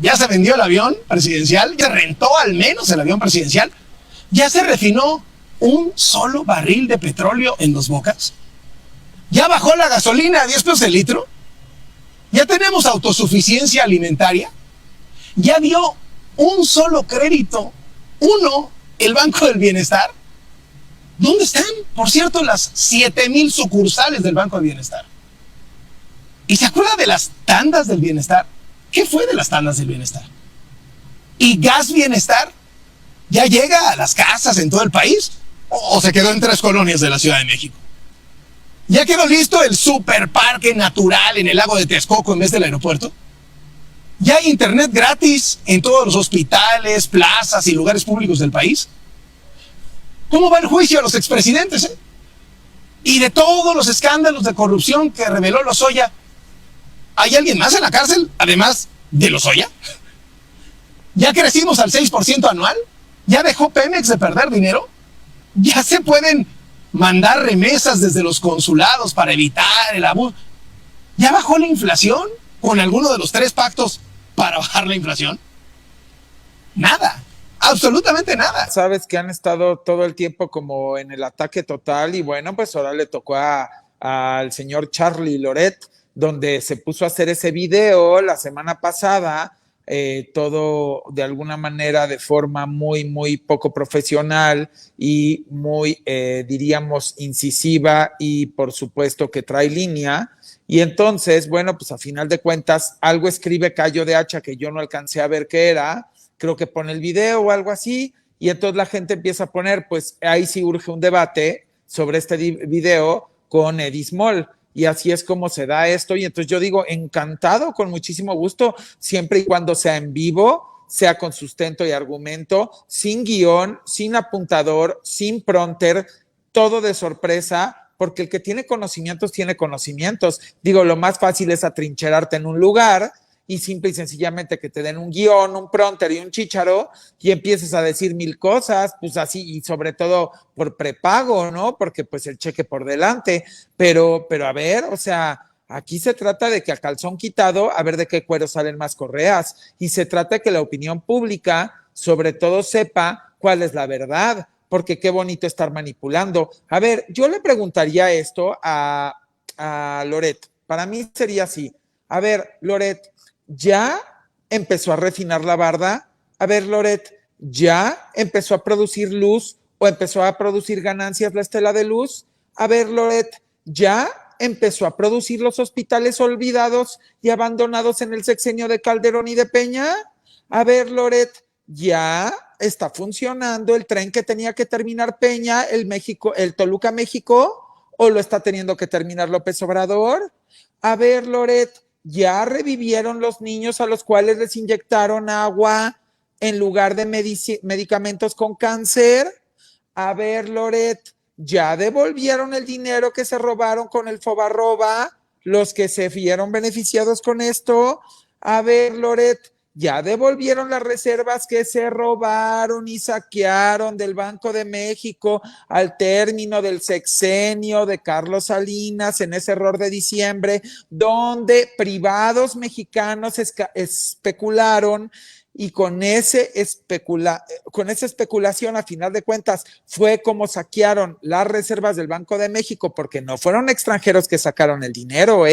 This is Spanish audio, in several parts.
Ya se vendió el avión presidencial, ya rentó al menos el avión presidencial, ya se refinó un solo barril de petróleo en Dos Bocas, ya bajó la gasolina a 10 pesos el litro, ya tenemos autosuficiencia alimentaria, ya dio un solo crédito, uno, el Banco del Bienestar. ¿Dónde están, por cierto, las 7,000 sucursales del Banco del Bienestar? ¿Y se acuerda de las tandas del bienestar? ¿Qué fue de las tandas del bienestar? ¿Y Gas Bienestar ya llega a las casas en todo el país? ¿O se quedó en 3 colonias de la Ciudad de México? ¿Ya quedó listo el superparque natural en el lago de Texcoco en vez del aeropuerto? ¿Ya hay internet gratis en todos los hospitales, plazas y lugares públicos del país? ¿Cómo va el juicio a los expresidentes? Y de todos los escándalos de corrupción que reveló Lozoya, ¿hay alguien más en la cárcel, además de Lozoya? ¿Ya crecimos al 6% anual? ¿Ya dejó Pemex de perder dinero? ¿Ya se pueden mandar remesas desde los consulados para evitar el abuso? ¿Ya bajó la inflación con alguno de los 3 pactos para bajar la inflación? Nada, absolutamente nada. Sabes que han estado todo el tiempo como en el ataque total y bueno, pues ahora le tocó al señor Charlie Loret, donde se puso a hacer ese video la semana pasada, todo de alguna manera de forma muy, muy poco profesional y muy, diríamos, incisiva y por supuesto que trae línea. Y entonces, bueno, pues a final de cuentas, algo escribe Cayo de Hacha que yo no alcancé a ver qué era, creo que pone el video o algo así, y entonces la gente empieza a poner, pues ahí sí urge un debate sobre este video con Eddie Small. Y así es como se da esto, y entonces yo digo, encantado, con muchísimo gusto, siempre y cuando sea en vivo, sea con sustento y argumento, sin guión, sin apuntador, sin prompter, todo de sorpresa, porque el que tiene conocimientos, tiene conocimientos. Digo, lo más fácil es atrincherarte en un lugar y simple y sencillamente que te den un guión, un prompter y un chícharo y empieces a decir 1000 cosas, pues así, y sobre todo por prepago, ¿no? Porque pues el cheque por delante, pero a ver, o sea, aquí se trata de que a calzón quitado, a ver de qué cuero salen más correas, y se trata de que la opinión pública sobre todo sepa cuál es la verdad, porque qué bonito estar manipulando. A ver, yo le preguntaría esto a Loret, para mí sería así, a ver, Loret, ¿ya empezó a refinar la barda? A ver, Loret, ¿ya empezó a producir luz o empezó a producir ganancias la estela de luz? A ver, Loret, ¿ya empezó a producir los hospitales olvidados y abandonados en el sexenio de Calderón y de Peña? A ver, Loret, ¿ya está funcionando el tren que tenía que terminar Peña, el Toluca México, o lo está teniendo que terminar López Obrador? A ver, Loret, ¿ya revivieron los niños a los cuales les inyectaron agua en lugar de medicamentos con cáncer? A ver, Loret, ¿ya devolvieron el dinero que se robaron con el Fobarroba los que se vieron beneficiados con esto? A ver, Loret, ¿ya devolvieron las reservas que se robaron y saquearon del Banco de México al término del sexenio de Carlos Salinas en ese error de diciembre, donde privados mexicanos especularon y con esa especulación, a final de cuentas, fue como saquearon las reservas del Banco de México, porque no fueron extranjeros que sacaron el dinero,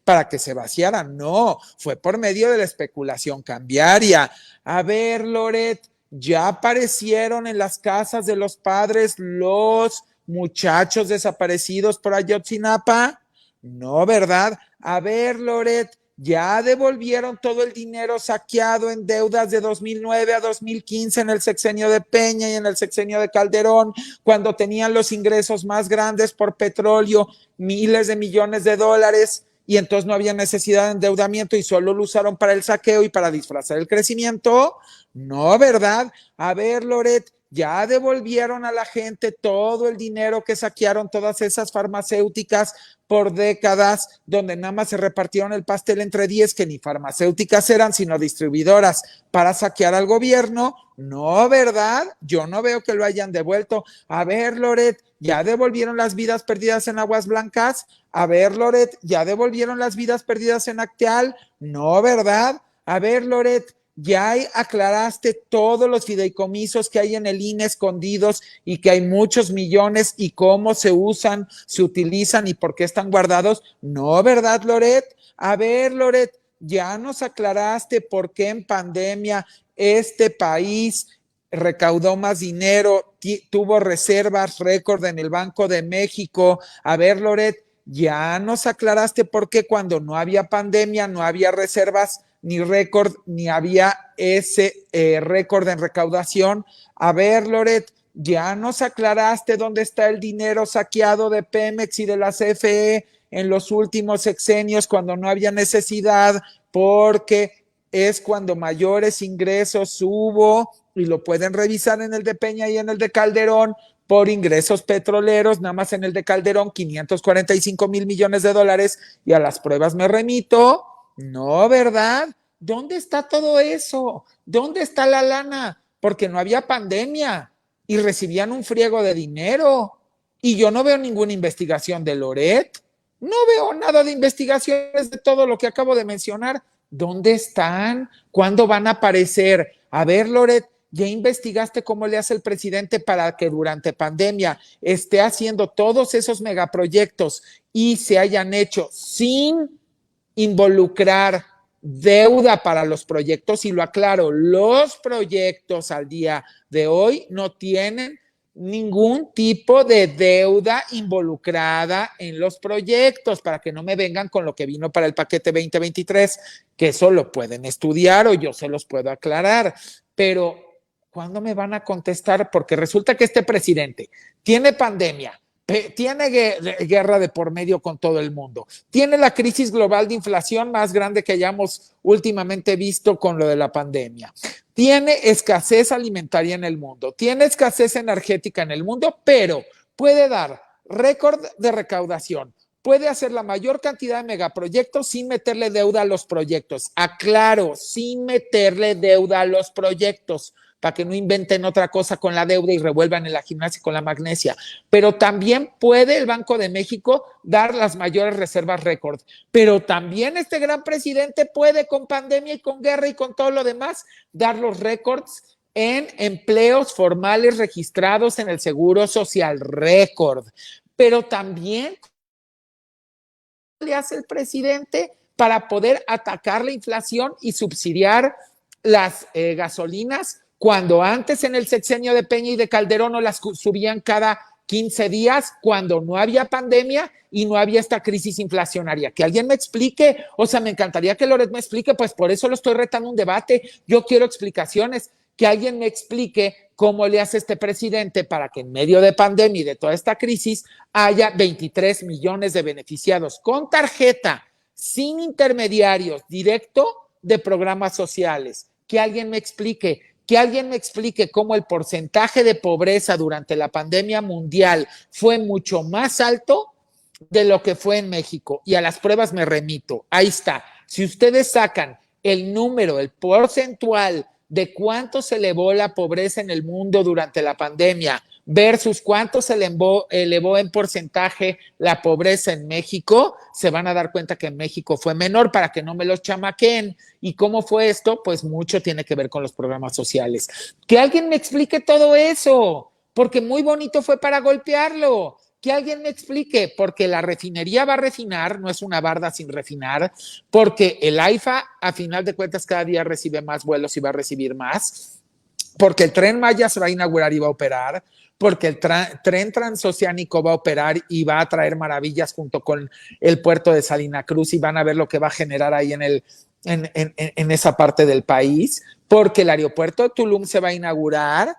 para que se vaciaran, no, fue por medio de la especulación cambiaria. A ver, Loret, ya aparecieron en las casas de los padres los muchachos desaparecidos por Ayotzinapa, no, ¿verdad? A ver, Loret, ¿ya devolvieron todo el dinero saqueado en deudas de 2009 a 2015 en el sexenio de Peña y en el sexenio de Calderón, cuando tenían los ingresos más grandes por petróleo, miles de millones de dólares, y entonces no había necesidad de endeudamiento y solo lo usaron para el saqueo y para disfrazar el crecimiento? No, ¿verdad? A ver, Loret, ¿ya devolvieron a la gente todo el dinero que saquearon todas esas farmacéuticas por décadas, donde nada más se repartieron el pastel entre 10 que ni farmacéuticas eran, sino distribuidoras para saquear al gobierno? No, ¿verdad? Yo no veo que lo hayan devuelto. A ver, Loret, ¿ya devolvieron las vidas perdidas en Aguas Blancas? A ver, Loret, ¿ya devolvieron las vidas perdidas en Acteal? No, ¿verdad? A ver, Loret, aclaraste todos los fideicomisos que hay en el INE escondidos y que hay muchos millones y cómo se usan, se utilizan y por qué están guardados. No, ¿verdad, Loret? A ver, Loret, ya nos aclaraste por qué en pandemia este país recaudó más dinero, tuvo reservas récord en el Banco de México. A ver, Loret, ya nos aclaraste por qué cuando no había pandemia, no había reservas ni récord, ni había ese récord en recaudación. A ver, Loret, ya nos aclaraste dónde está el dinero saqueado de Pemex y de la CFE en los últimos sexenios cuando no había necesidad, porque es cuando mayores ingresos hubo, y lo pueden revisar en el de Peña y en el de Calderón, por ingresos petroleros, nada más en el de Calderón, 545 mil millones de dólares, y a las pruebas me remito. No, ¿verdad? ¿Dónde está todo eso? ¿Dónde está la lana? Porque no había pandemia y recibían un friego de dinero. Y yo no veo ninguna investigación de Loret. No veo nada de investigaciones de todo lo que acabo de mencionar. ¿Dónde están? ¿Cuándo van a aparecer? A ver, Loret, ¿ya investigaste cómo le hace el presidente para que durante pandemia esté haciendo todos esos megaproyectos y se hayan hecho sin involucrar deuda para los proyectos? Y lo aclaro, los proyectos al día de hoy no tienen ningún tipo de deuda involucrada en los proyectos, para que no me vengan con lo que vino para el paquete 2023, que eso lo pueden estudiar o yo se los puedo aclarar. Pero ¿cuándo me van a contestar? Porque resulta que este presidente tiene pandemia, tiene guerra de por medio con todo el mundo, tiene la crisis global de inflación más grande que hayamos últimamente visto con lo de la pandemia, tiene escasez alimentaria en el mundo, tiene escasez energética en el mundo, pero puede dar récord de recaudación, puede hacer la mayor cantidad de megaproyectos sin meterle deuda a los proyectos. Aclaro, sin meterle deuda a los proyectos, para que no inventen otra cosa con la deuda y revuelvan en la gimnasia con la magnesia. Pero también puede el Banco de México dar las mayores reservas récord. Pero también este gran presidente puede, con pandemia y con guerra y con todo lo demás, dar los récords en empleos formales registrados en el Seguro Social, récord. Pero también le hace el presidente para poder atacar la inflación y subsidiar las gasolinas, cuando antes en el sexenio de Peña y de Calderón no las subían cada 15 días, cuando no había pandemia y no había esta crisis inflacionaria. Que alguien me explique, o sea, me encantaría que Loret me explique, pues por eso lo estoy retando un debate, yo quiero explicaciones, que alguien me explique cómo le hace este presidente para que en medio de pandemia y de toda esta crisis haya 23 millones de beneficiados con tarjeta, sin intermediarios, directo de programas sociales. Que alguien me explique cómo el porcentaje de pobreza durante la pandemia mundial fue mucho más alto de lo que fue en México. Y a las pruebas me remito. Ahí está. Si ustedes sacan el número, el porcentual de cuánto se elevó la pobreza en el mundo durante la pandemia versus cuánto se elevó en porcentaje la pobreza en México, se van a dar cuenta que en México fue menor, para que no me los chamaqueen. ¿Y cómo fue esto? Pues mucho tiene que ver con los programas sociales. Que alguien me explique todo eso, porque muy bonito fue para golpearlo. Que alguien me explique, porque la refinería va a refinar, no es una barda sin refinar, porque el AIFA, a final de cuentas, cada día recibe más vuelos y va a recibir más, porque el Tren Maya se va a inaugurar y va a operar, porque el tren transoceánico va a operar y va a traer maravillas junto con el puerto de Salina Cruz, y van a ver lo que va a generar ahí en esa parte del país, porque el aeropuerto de Tulum se va a inaugurar,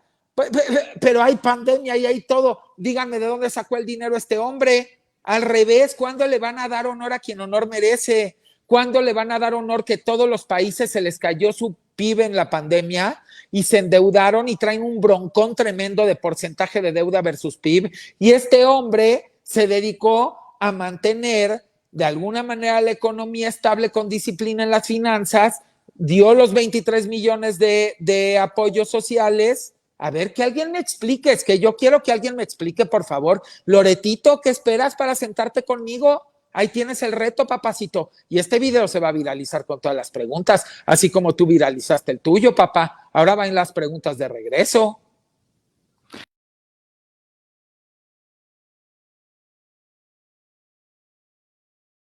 pero hay pandemia y hay todo. Díganme de dónde sacó el dinero este hombre. Al revés, ¿cuándo le van a dar honor a quien honor merece? ¿Cuándo le van a dar honor que todos los países se les cayó su PIB en la pandemia y se endeudaron y traen un broncón tremendo de porcentaje de deuda versus PIB? Y este hombre se dedicó a mantener de alguna manera la economía estable con disciplina en las finanzas, dio los 23 millones de apoyos sociales. A ver, que alguien me explique, es que yo quiero que alguien me explique, por favor. Loretito, ¿qué esperas para sentarte conmigo? Ahí tienes el reto, papacito. Y este video se va a viralizar con todas las preguntas, así como tú viralizaste el tuyo, papá. Ahora van las preguntas de regreso.